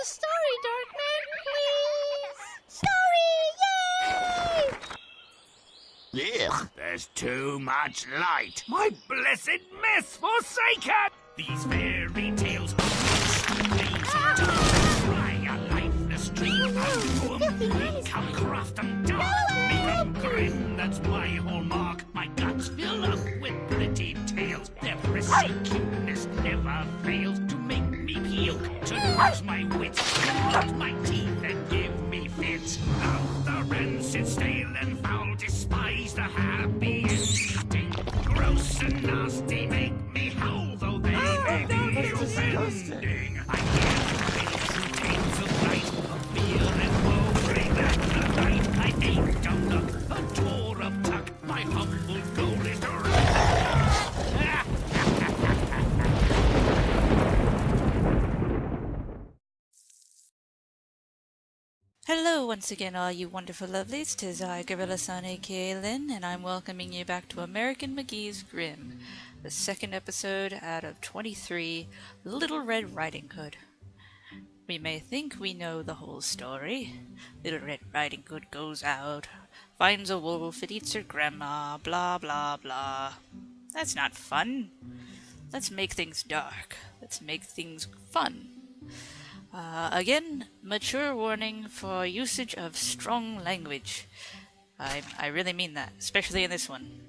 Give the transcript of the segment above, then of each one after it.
a story, Darkman, please! Story! Yay! Ugh, there's too much light. My blessed mess forsaken! These fairy tales of try a lifeless dream of come craft and dark, making grim. That's my hallmark. My guts fill up with pretty tales. Their prissy cuteness never fails to make me puke, to lose my wits, to cut my teeth and give me fits. Now the rancid, stale and foul despise the happy ending. Gross and nasty make me howl, though they may be offending. I hear tales of light, of fear and woe, bring back the night. I ain't done up, a door of tuck, my humble goal is to Hello once again, all you wonderful lovelies. 'Tis I, Gorilla-san, aka Lynn, and I'm welcoming you back to American McGee's Grimm, the second episode out of 23, Little Red Riding Hood. We may think we know the whole story. Little Red Riding Hood goes out, finds a wolf, it eats her grandma, blah blah blah. That's not fun. Let's make things dark. Let's make things fun. Again, mature warning for usage of strong language. I really mean that, especially in this one.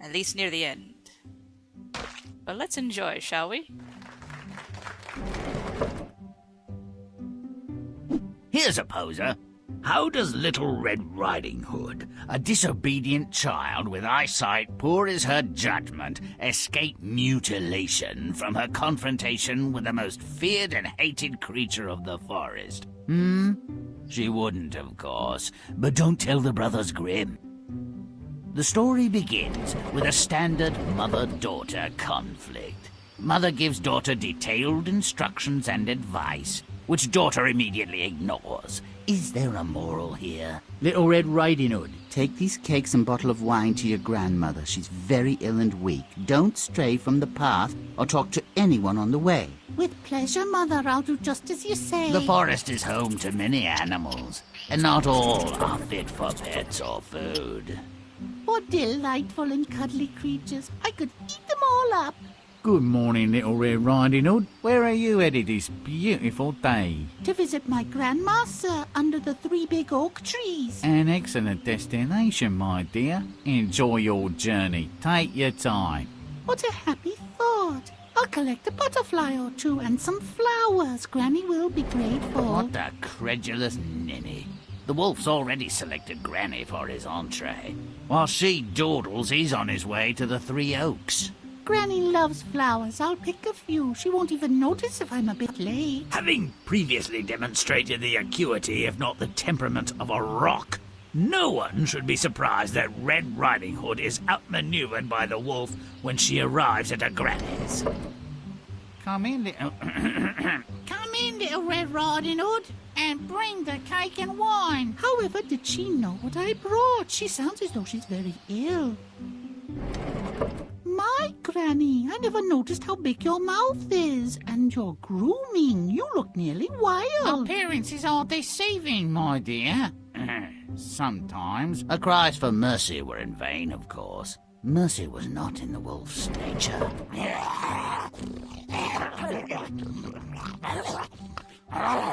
At least near the end. But let's enjoy, shall we? Here's a poser. How does Little Red Riding Hood, a disobedient child with eyesight poor as her judgment, escape mutilation from her confrontation with the most feared and hated creature of the forest? She wouldn't, of course, but don't tell the brothers Grimm. The story begins with a standard mother-daughter conflict. Mother gives daughter detailed instructions and advice, which daughter immediately ignores. Is there a moral here? Little Red Riding Hood, take these cakes and bottle of wine to your grandmother. She's very ill and weak. Don't stray from the path or talk to anyone on the way. With pleasure, Mother. I'll do just as you say. The forest is home to many animals, and not all are fit for pets or food. What delightful and cuddly creatures. I could eat them all up. Good morning, Little Red Riding Hood. Where are you headed this beautiful day? To visit my grandma, sir, under the 3 big oak trees. An excellent destination, my dear. Enjoy your journey. Take your time. What a happy thought. I'll collect a butterfly or two and some flowers. Granny will be grateful. What a credulous ninny. The wolf's already selected Granny for his entree. While she dawdles, he's on his way to the 3 Oaks. Granny loves flowers. I'll pick a few. She won't even notice if I'm a bit late. Having previously demonstrated the acuity, if not the temperament, of a rock, no one should be surprised that Red Riding Hood is outmaneuvered by the wolf when she arrives at her granny's. Come in, little... Come in, Little Red Riding Hood, and bring the cake and wine. However, did she know what I brought? She sounds as though she's very ill. My Granny, I never noticed how big your mouth is. And your grooming. You look nearly wild. Appearances are deceiving, my dear. Sometimes. Her cries for mercy were in vain, of course. Mercy was not in the wolf's nature.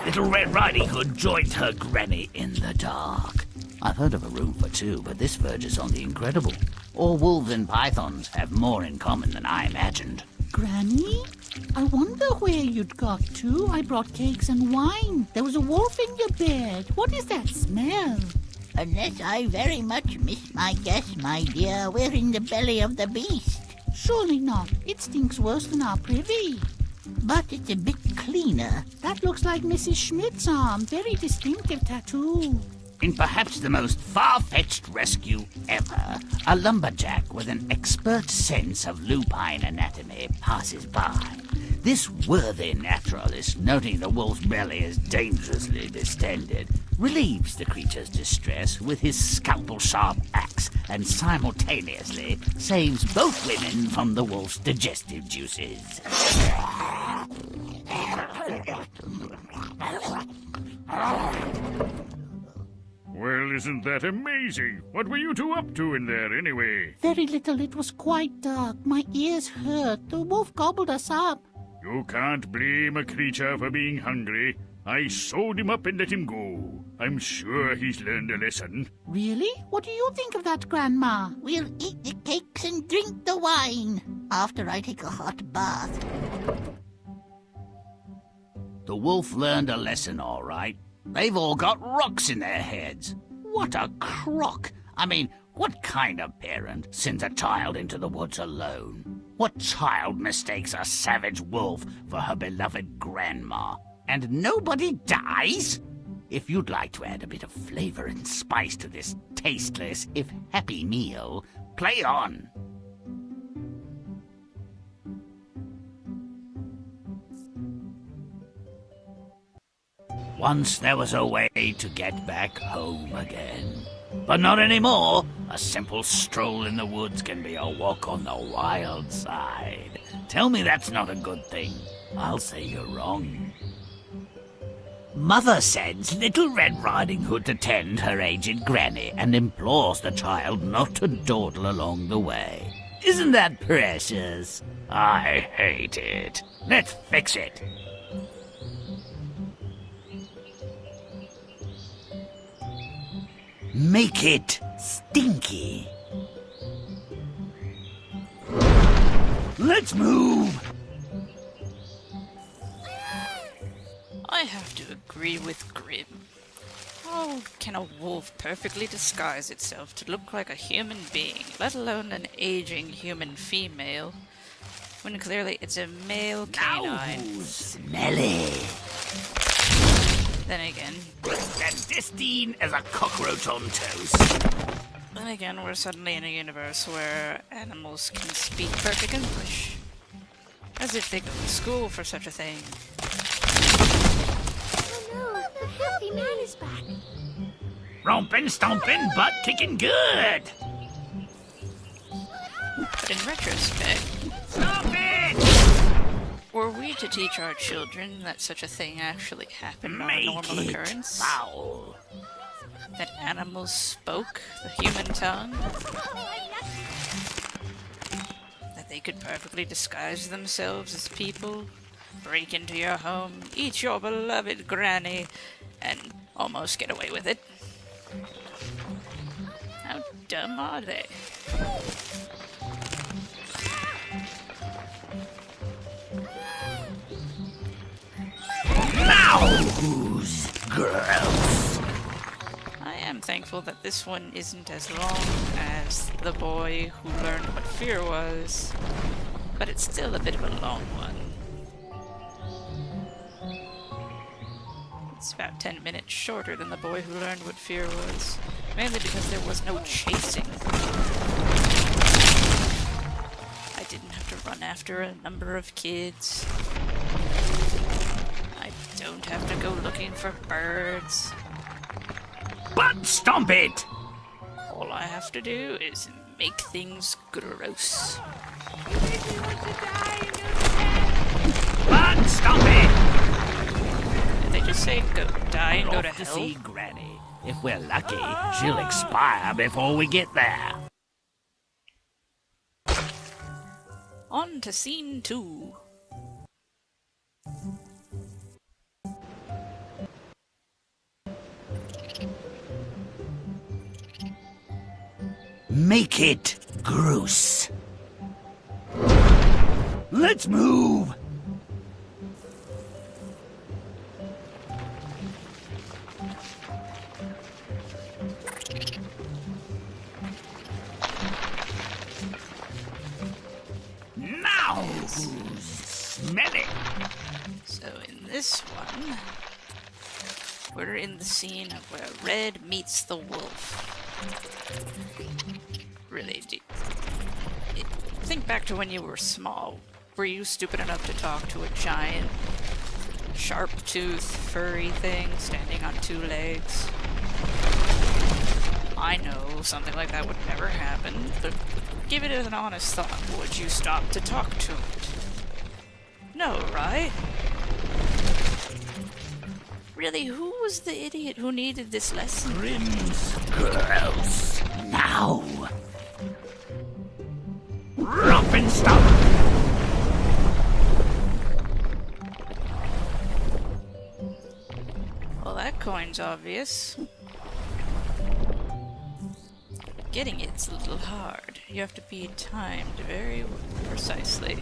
Little Red Riding Hood joined her granny in the dark. I've heard of a room for 2, but this verges on the incredible. All wolves and pythons have more in common than I imagined. Granny, I wonder where you'd got to. I brought cakes and wine. There was a wolf in your bed. What is that smell? Unless I very much miss my guess, my dear, we're in the belly of the beast. Surely not. It stinks worse than our privy. But it's a bit cleaner. That looks like Mrs. Schmidt's arm. Very distinctive tattoo. In perhaps the most far-fetched rescue ever, a lumberjack with an expert sense of lupine anatomy passes by. This worthy naturalist, noting the wolf's belly is dangerously distended, relieves the creature's distress with his scalpel-sharp axe and simultaneously saves both women from the wolf's digestive juices. Well, isn't that amazing? What were you two up to in there, anyway? Very little. It was quite dark. My ears hurt. The wolf gobbled us up. You can't blame a creature for being hungry. I sewed him up and let him go. I'm sure he's learned a lesson. Really? What do you think of that, Grandma? We'll eat the cakes and drink the wine after I take a hot bath. The wolf learned a lesson, all right. They've all got rocks in their heads. What a crock! I mean, what kind of parent sends a child into the woods alone? What child mistakes a savage wolf for her beloved grandma? And nobody dies? If you'd like to add a bit of flavor and spice to this tasteless, if happy meal, play on. Once there was a way to get back home again. But not anymore. A simple stroll in the woods can be a walk on the wild side. Tell me that's not a good thing. I'll say you're wrong. Mother sends Little Red Riding Hood to tend her aged granny and implores the child not to dawdle along the way. Isn't that precious? I hate it. Let's fix it. Make it stinky. Let's move. I have to agree with Grimm. How can a wolf perfectly disguise itself to look like a human being, let alone an aging human female, when clearly it's a male canine? Ow, smelly. Then again, As disdain as a cockroach on toast. we're suddenly in a universe where animals can speak perfect English. As if they go to school for such a thing. Oh no, the healthy man is back. Romping, stomping, butt kicking good. But in retrospect, Stop it! were we to teach our children that such a thing actually happened on a Make normal it occurrence, foul. that animals spoke the human tongue, that they could perfectly disguise themselves as people, break into your home, eat your beloved granny, and almost get away with it. How dumb are they? Mouse! Gross! I am thankful that this one isn't as long as The Boy Who Learned What Fear Was, but it's still a bit of a long one. It's about 10 minutes shorter than The Boy Who Learned What Fear Was, mainly because there was no chasing. I didn't have to run after a number of kids. I don't have to go looking for birds. Butt-stomp it! All I have to do is make things gross. Butt-stomp it! Did they just say go die and go to Off to hell? see Granny. If we're lucky, she'll expire before we get there. On to scene 2. Make it gross. Let's move. Now, smell it. So in this one, we're in the scene of where Red meets the wolf. Really, think back to when you were small. Were you stupid enough to talk to a giant, sharp-toothed, furry thing standing on 2 legs? I know something like that would never happen, but give it an honest thought. Would you stop to talk to it? No, right? Really, who was the idiot who needed this lesson? Grimm's gross. Now. Rough and stomp. Well, that coin's obvious. Getting it's a little hard. You have to be timed very precisely.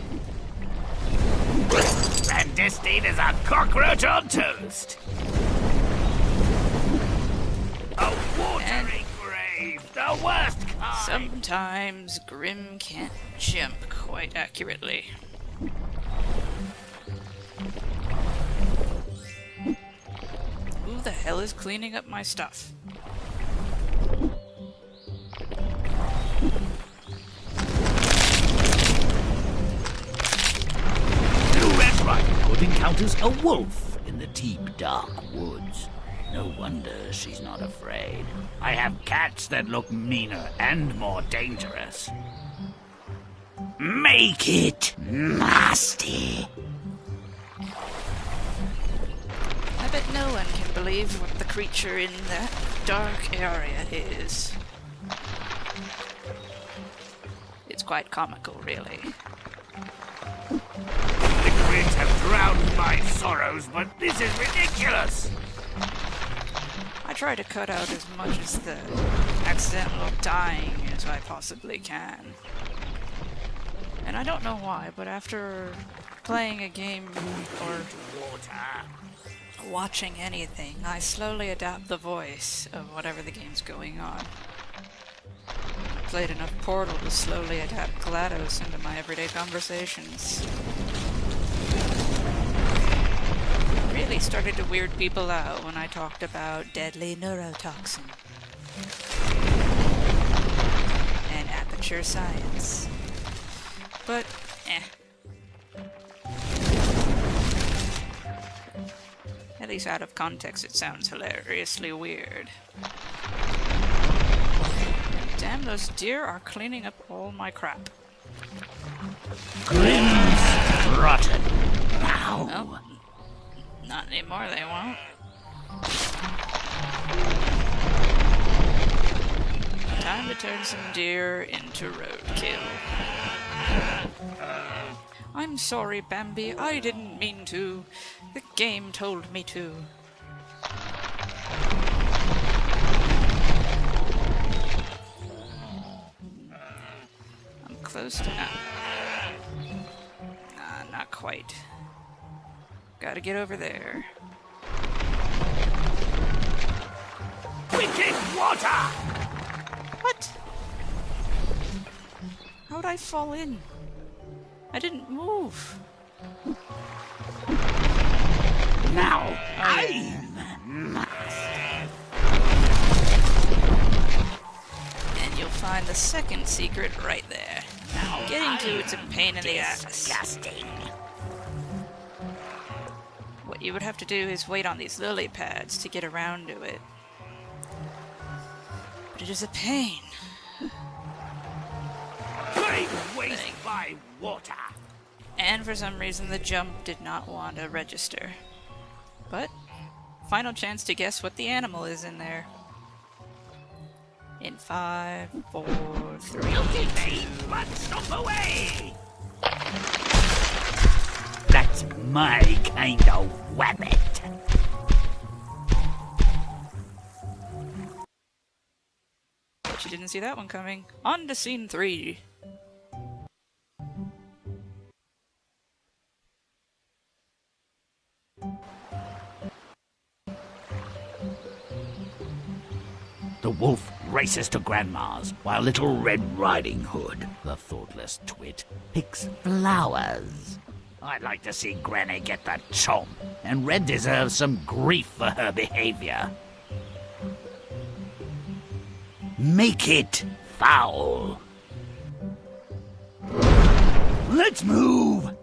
Clandestine as a cockroach on toast. A watering grave, the worst kind. Sometimes Grimm can't jump quite accurately. Who the hell is cleaning up my stuff? Little Red Riding Hood encounters a wolf in the deep, dark woods. No wonder she's not afraid. I have cats that look meaner and more dangerous. Make it nasty. I bet no one can believe what the creature in that dark area is. It's quite comical, really. The grids have drowned my sorrows, but this is ridiculous. I try to cut out as much as the accidental dying as I possibly can. And I don't know why, but after playing a game or watching anything, I slowly adapt the voice of whatever the game's going on. I played enough Portal to slowly adapt GLaDOS into my everyday conversations. Really started to weird people out when I talked about deadly neurotoxin and aperture science. But, At least out of context it sounds hilariously weird. Damn, those deer are cleaning up all my crap. Grimm's rotten. Now. Well, not anymore, they won't. Time to turn some deer into roadkill. I'm sorry, Bambi, I didn't mean to. The game told me to. I'm close to... not quite. Gotta get over there. Wicked water! What? How'd I fall in? I didn't move. Now. And you'll find the second secret right there. Now, getting to it's a pain in the ass. Disgusting. What you would have to do is wait on these lily pads to get around to it. But it is a pain. Great waste by water! And for some reason the jump did not want to register. But, final chance to guess what the animal is in there. In 5, 4, 3, Hey, butt-stomp away! That's my kind of wabbit. Bet you didn't see that one coming. On to scene 3. The wolf races to Grandma's, while Little Red Riding Hood, the thoughtless twit, picks flowers. I'd like to see Granny get the chomp, and Red deserves some grief for her behavior. Make it foul. Let's move!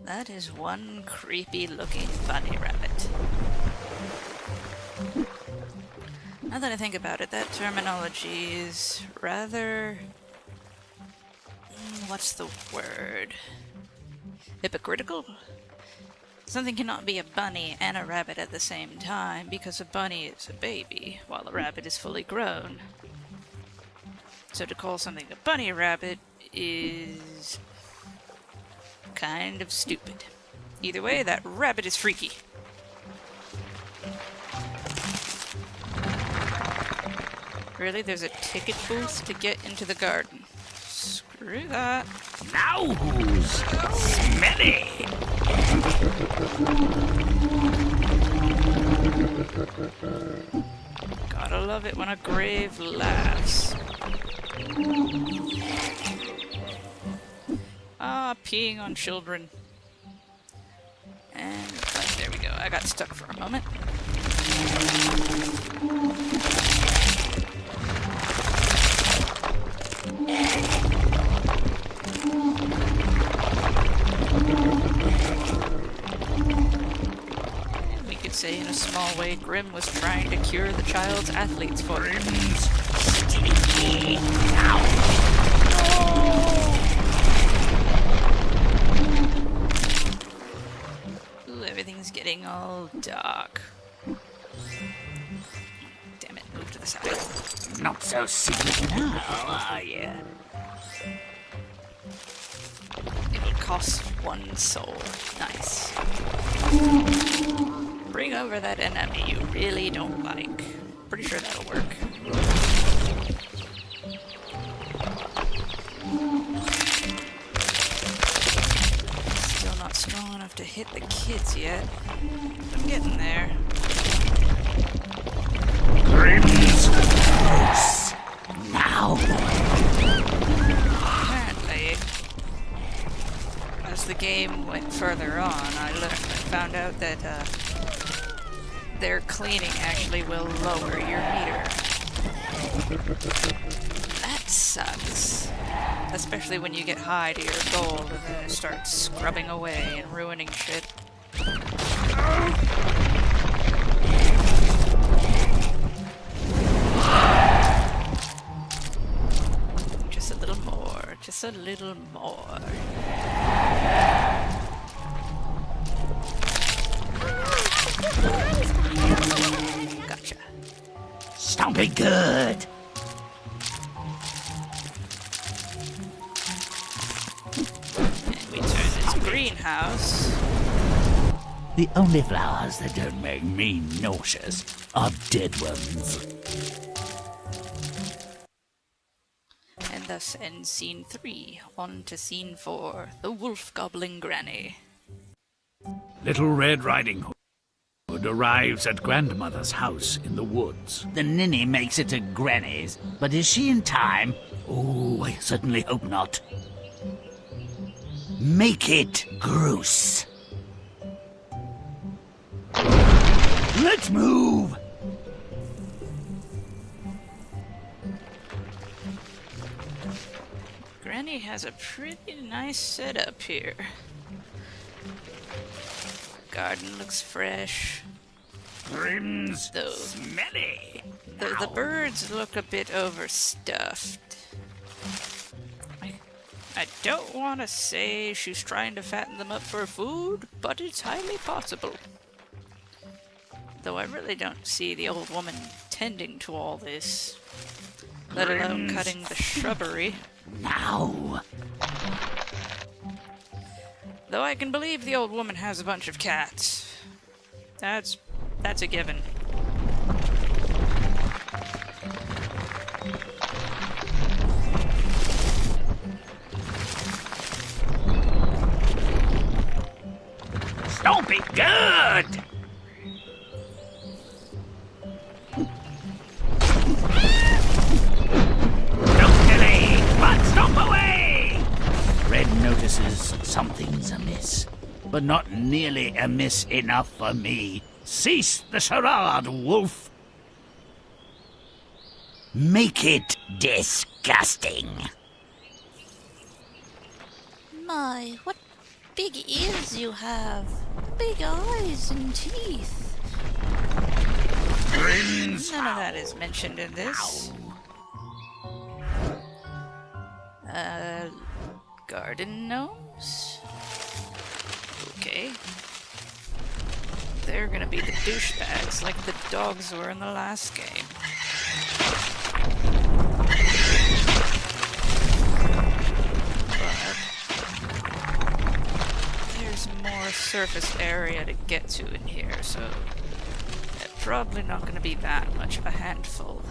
That is one creepy looking bunny rabbit. Now that I think about it, that terminology is rather... what's the word? Hypocritical? Something cannot be a bunny and a rabbit at the same time because a bunny is a baby while a rabbit is fully grown. So to call something a bunny rabbit is kind of stupid. Either way, that rabbit is freaky. Really? There's a ticket booth to get into the garden. Screw that. Now who's smelly? Gotta love it when a grave laughs. Ah, peeing on children. And there we go. I got stuck for a moment. We could say in a small way Grimm was trying to cure the child's athlete's foot. Grimm's stinky. Now. Ooh, everything's getting all dark. Damn it, move to the side. Not so secret now, are you? It'll cost 1 soul. Nice. Bring over that enemy you really don't like. Pretty sure that'll work. Still not strong enough to hit the kids yet. I'm getting there. Grimm's close. Now. Apparently, as the game went further on, I found out that their cleaning actually will lower your meter. That sucks. Especially when you get high to your gold and then it starts scrubbing away and ruining shit. Just a little more. Just a little more. Gotcha. Stomping good. And we turn this greenhouse. The only flowers that don't make me nauseous are dead ones. And thus ends scene 3. On to scene 4. The wolf gobbling granny. Little Red Riding Hood arrives at grandmother's house in the woods. The ninny makes it to Granny's, but is she in time? Oh, I certainly hope not. Make it Groose. Let's move! Granny has a pretty nice setup here. Garden looks fresh. Grimm's Though smelly. the birds look a bit overstuffed. I don't want to say she's trying to fatten them up for food, but it's highly possible. Though I really don't see the old woman tending to all this, let alone cutting the shrubbery. Now. Though I can believe the old woman has a bunch of cats. That's a given. Stomp it good! Don't delay, but stomp away! Red notices something's amiss, but not nearly amiss enough for me. Cease the charade, wolf! Make it disgusting. My, what big ears you have. Big eyes and teeth. Grimm's None of that is mentioned in this. Garden gnomes? Okay. they're gonna be the douchebags like the dogs were in the last game. But there's more surface area to get to in here, so it's probably not gonna be that much of a handful.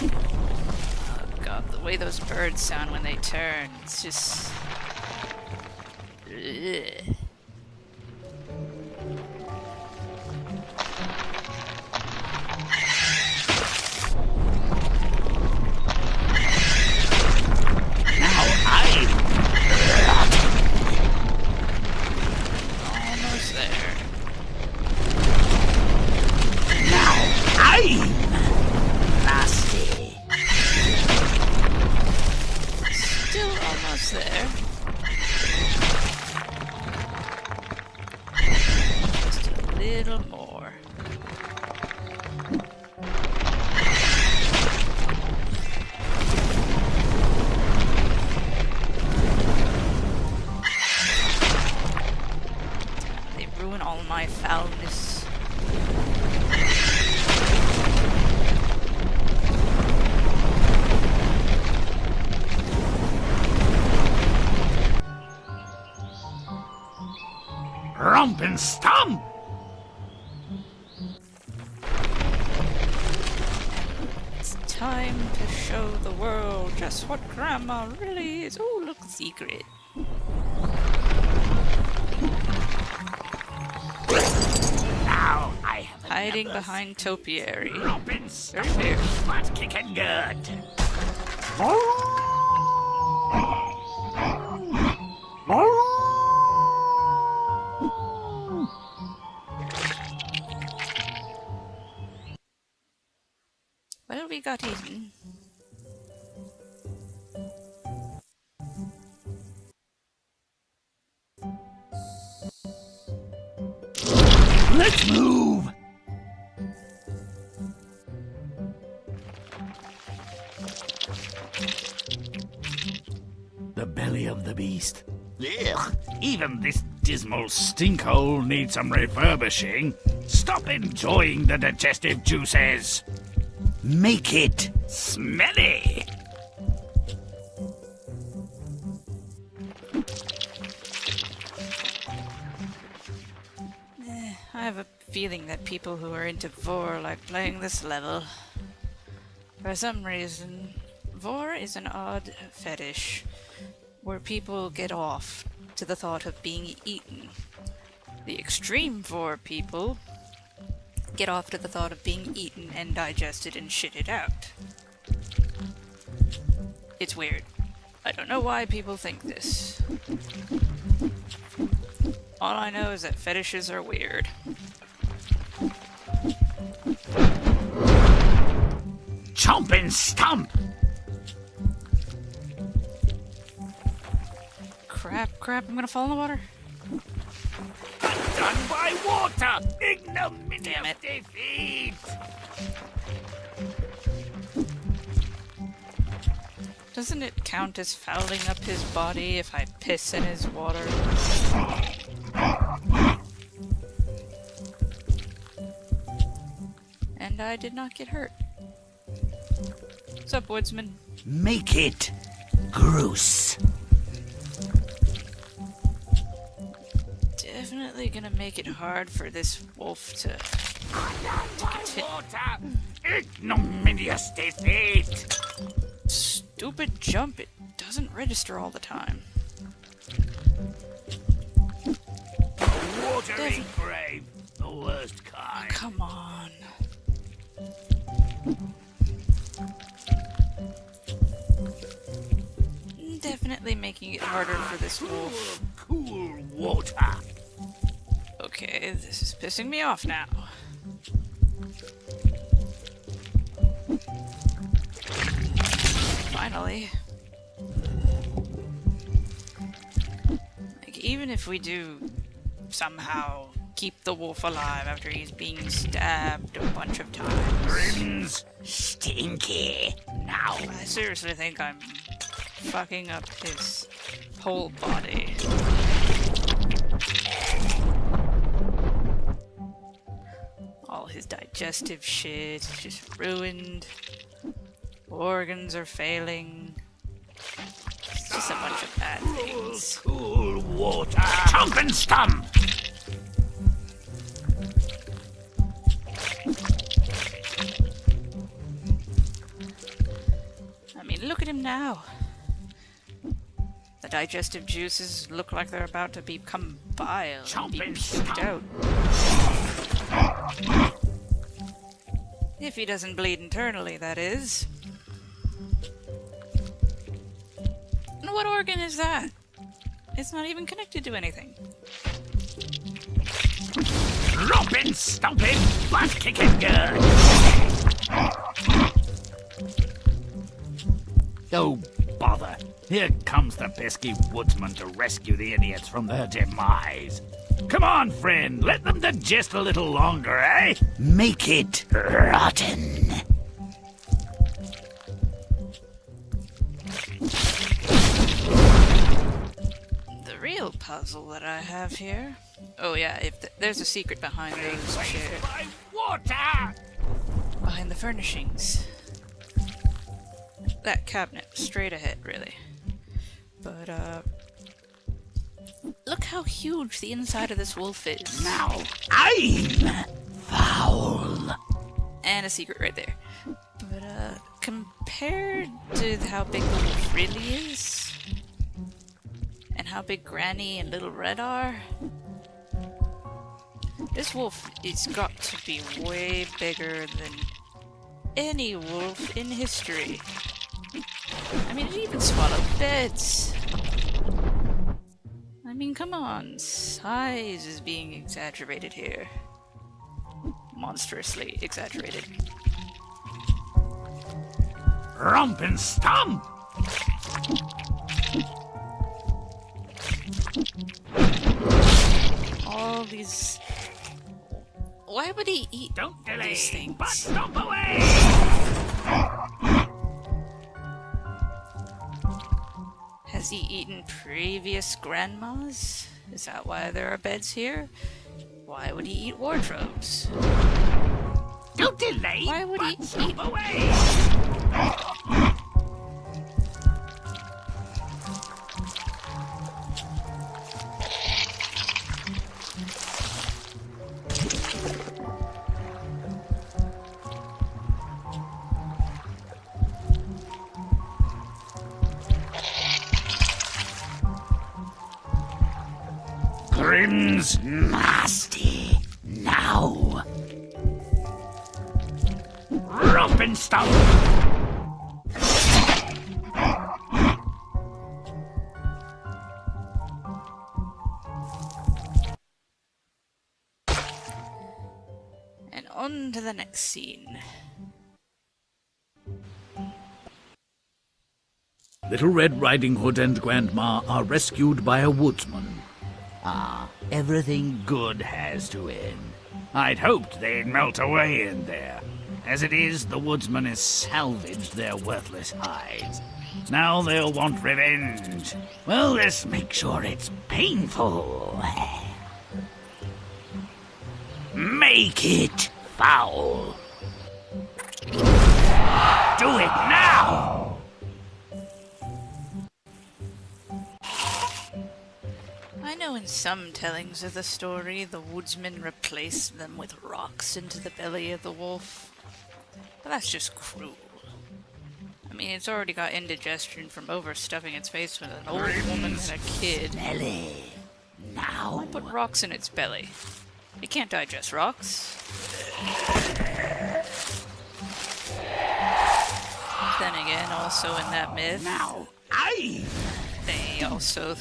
Oh god, the way those birds sound when they turn, it's just... Ugh. Almost there. Now I'm nasty. Still almost there. Just a little more. They ruin all my foulness. Rump and stomp! It's time to show the world just what Grandma really is. Oh, look, secret. Now I have Hiding behind topiary. Rump and stomp. Very fair. Butt kicking good. What have we got eaten? Let's move! The belly of the beast. Ugh, even this dismal stinkhole needs some refurbishing. Stop enjoying the digestive juices. Make it smelly. I have a feeling that people who are into Vor like playing this level. For some reason, Vor is an odd fetish where people get off to the thought of being eaten. The extreme Vor people get off to the thought of being eaten and digested and shitted out. It's weird. I don't know why people think this. All I know is that fetishes are weird. Chomp and stomp! Crap, I'm gonna fall in the water. Done by water! Damn Ignominious it. defeat! Doesn't it count as fouling up his body if I piss in his water? And I did not get hurt. What's up, woodsman? Make it gross. Definitely gonna make it hard for this wolf to continue. Water! Ignominious defeat! Stupid jump, it doesn't register all the time. Watering grave, the worst kind. Come on. Definitely making it harder for this wolf. Cool water. Okay, this is pissing me off now. Finally. Like, even if we do somehow keep the wolf alive after he's being stabbed a bunch of times, Grimm's stinky. Now, I seriously think I'm fucking up his whole body. All his digestive shit is just ruined. Organs are failing. It's just a bunch of bad things. Cool water. Chomp and stomp. I mean, look at him now. The digestive juices look like they're about to become bile and be puked out. If he doesn't bleed internally, that is. And what organ is that? It's not even connected to anything. Rompin', stompin', butt kicking good. Oh, bother. Here comes the pesky woodsman to rescue the idiots from their demise. Come on, friend, let them digest a little longer, eh? Make it rotten. The real puzzle that I have here... Oh yeah, there's a secret behind those chairs. By water! Behind the furnishings. That cabinet, straight ahead, really. But, look how huge the inside of this wolf is. Now, I'm foul. And a secret right there. But, compared to how big the wolf really is, and how big Granny and Little Red are, this wolf has got to be way bigger than any wolf in history. I mean, it even swallowed beds. I mean, come on. Size is being exaggerated here. Monstrously exaggerated. Romp and stomp! All these... Why would he eat Don't delay, these things? but stomp away! Has he eaten previous grandmas? Is that why there are beds here? Why would he eat wardrobes? Don't delay, Why would he but stomp eat... away! Grimm's nasty. Now. Romp and stomp. And on to the next scene. Little Red Riding Hood and Grandma are rescued by a woodsman. Ah, everything good has to end. I'd hoped they'd melt away in there. As it is, the woodsman has salvaged their worthless hides. Now they'll want revenge. Well, let's make sure it's painful. Make it foul. Do it now! I know in some tellings of the story, the woodsman replaced them with rocks into the belly of the wolf. But that's just cruel. I mean, it's already got indigestion from overstuffing its face with an old woman and a kid. Belly. Now. Why put rocks in its belly? It can't digest rocks. Then again, also in that myth, Now. they also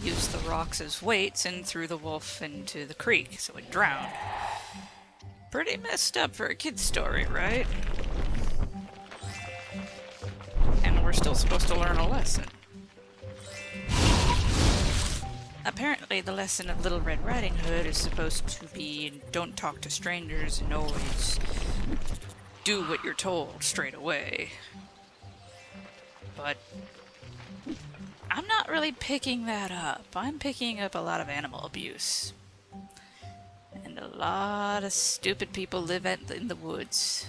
used the rocks as weights and threw the wolf into the creek, so it drowned. Pretty messed up for a kid's story, right? And we're still supposed to learn a lesson. Apparently the lesson of Little Red Riding Hood is supposed to be don't talk to strangers and always do what you're told straight away. But I'm not really picking that up. I'm picking up a lot of animal abuse. And a lot of stupid people live in the woods.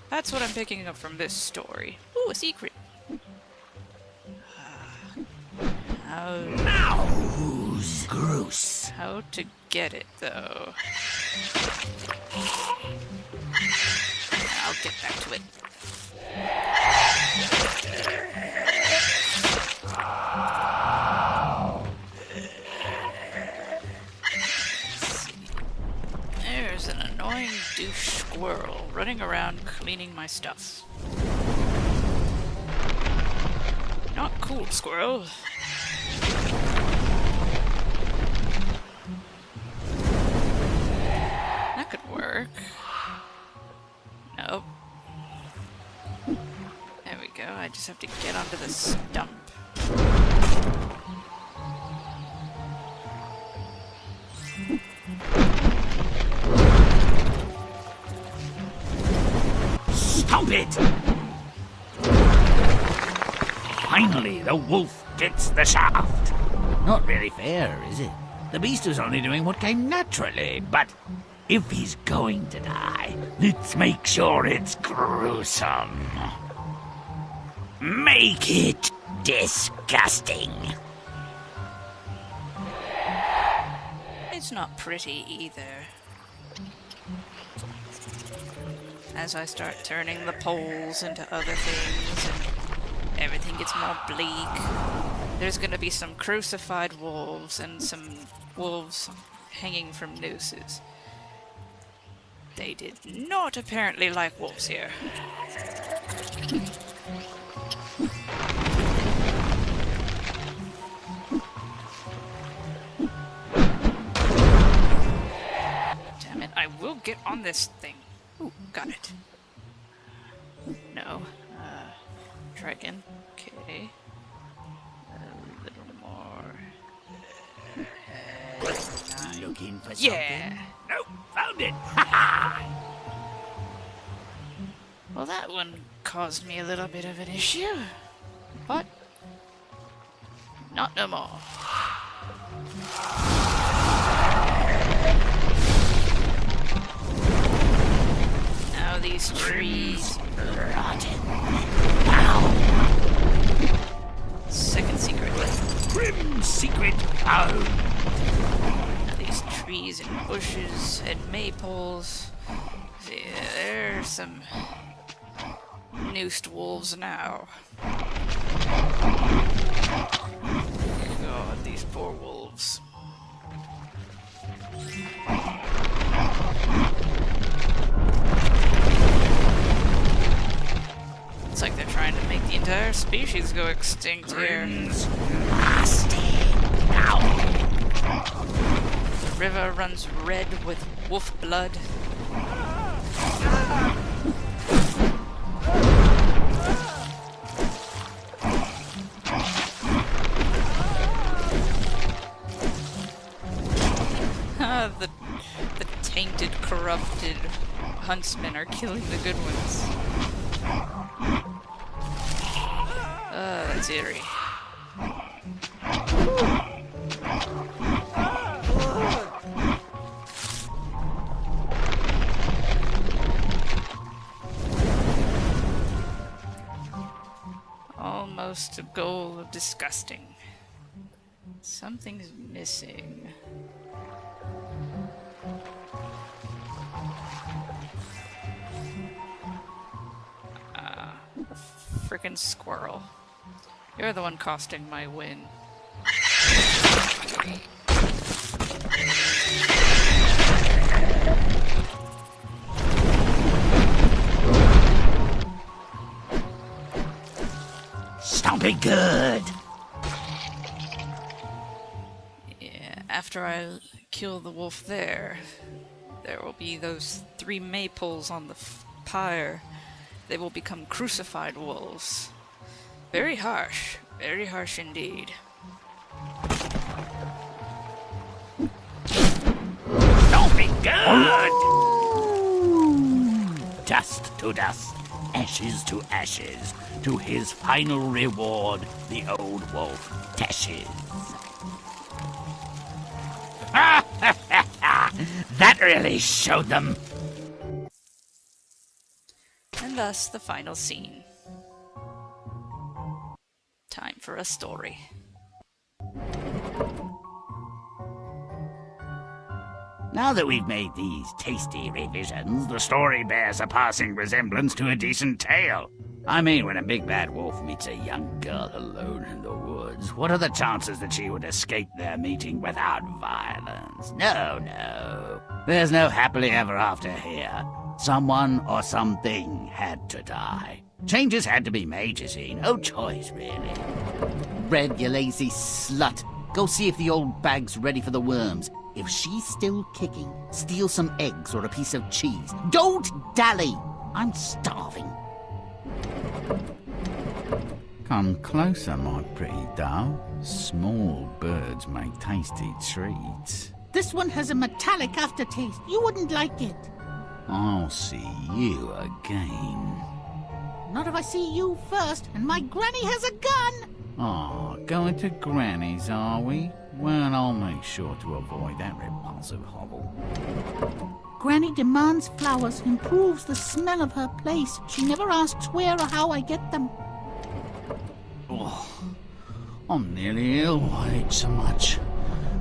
That's what I'm picking up from this story. Ooh, a secret. Now who's Groose? How to get it, though. I'll get back to it. There's an annoying douche squirrel running around cleaning my stuff. Not cool, squirrel. That could work. Nope. There we go, I just have to get onto the stump. Stop it! Finally, the wolf gets the shaft. Not very fair, is it? The beast was only doing what came naturally, but if he's going to die, let's make sure it's gruesome. Make it disgusting. It's not pretty either. As I start turning the poles into other things and everything gets more bleak, there's gonna be some crucified wolves and some wolves hanging from nooses. They did not apparently like wolves here. Damn it, I will get on this thing. Ooh, got it. No. Try again. Okay. A little more. Looking for something? Yeah! Nope, found it. Well, that one caused me a little bit of an issue. But not no more. Now these trees. Rotten. Now, Second secret. Grimm secret found. Now these trees and bushes and maples. See, there's some noosed wolves now. God, these poor wolves. It's like they're trying to make the entire species go extinct here. Nasty. Now. The river runs red with wolf blood. The tainted, corrupted huntsmen are killing the good ones. That's eerie. Almost a goal of disgusting. Something's missing. Frickin' squirrel. You're the one costing my win. Stomp it good. Yeah, after I kill the wolf there will be those 3 maypoles on the pyre. They will become crucified wolves. Very harsh indeed. Stomp it good. Dust to dust, ashes to ashes. To his final reward, the old wolf dashes. That really showed them. And thus the final scene. Time for a story. Now that we've made these tasty revisions, the story bears a passing resemblance to a decent tale. I mean, when a big bad wolf meets a young girl alone in the woods, what are the chances that she would escape their meeting without violence? No. There's no happily ever after here. Someone or something had to die. Changes had to be made, you see. No choice, really. Red, you lazy slut. Go see if the old bag's ready for the worms. If she's still kicking, steal some eggs or a piece of cheese. Don't dally! I'm starving. Come closer, my pretty doe. Small birds make tasty treats. This one has a metallic aftertaste. You wouldn't like it. I'll see you again. Not if I see you first, and my granny has a gun! Ah, going to Granny's, are we? Well, I'll make sure to avoid that repulsive hovel. Granny demands flowers, improves the smell of her place. She never asks where or how I get them. Oh, I'm nearly ill. I ate so much.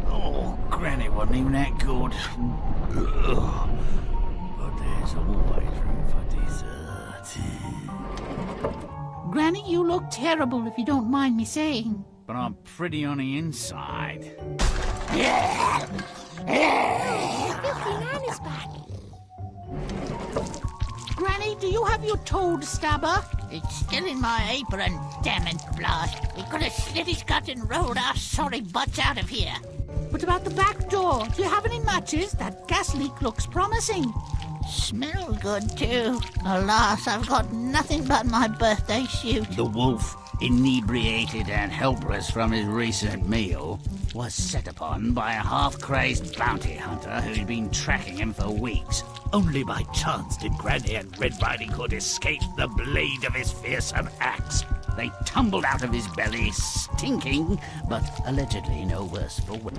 Oh, Granny wasn't even that good. Ugh. But there's always room for dessert. Granny, you look terrible if you don't mind me saying. But I'm pretty on the inside. Granny, do you have your toad stabber? It's still in my apron, damn it, blast. We could have slit his gut and rolled our sorry butts out of here. What about the back door? Do you have any matches? That gas leak looks promising. Smell good, too. Alas, I've got nothing but my birthday suit. The wolf, inebriated and helpless from his recent meal, was set upon by a half-crazed bounty hunter who'd been tracking him for weeks. Only by chance did Granny and Red Riding Hood escape the blade of his fearsome axe. They tumbled out of his belly, stinking, but allegedly no worse for wear.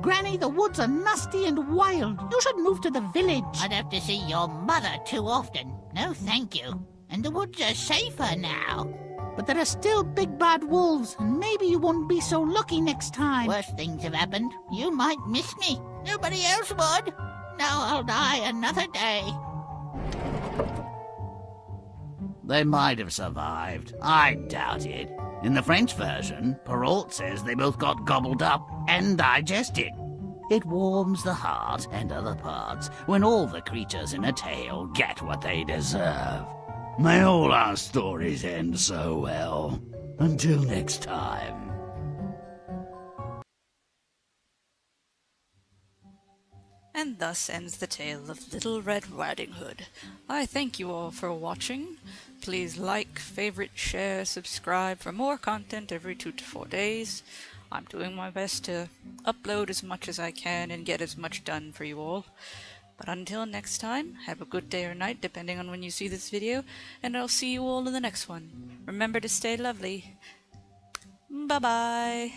Granny, the woods are nasty and wild. You should move to the village. I'd have to see your mother too often. No, thank you. And the woods are safer now. But there are still big bad wolves, and maybe you won't be so lucky next time. Worse things have happened. You might miss me. Nobody else would. Now I'll die another day. They might have survived. I doubt it. In the French version, Perrault says they both got gobbled up and digested. It warms the heart and other parts when all the creatures in a tale get what they deserve. May all our stories end so well. Until next time. And thus ends the tale of Little Red Riding Hood. I thank you all for watching. Please like, favorite, share, subscribe for more content every 2 to 4 days. I'm doing my best to upload as much as I can and get as much done for you all. But until next time, have a good day or night depending on when you see this video, and I'll see you all in the next one. Remember to stay lovely. Bye-bye.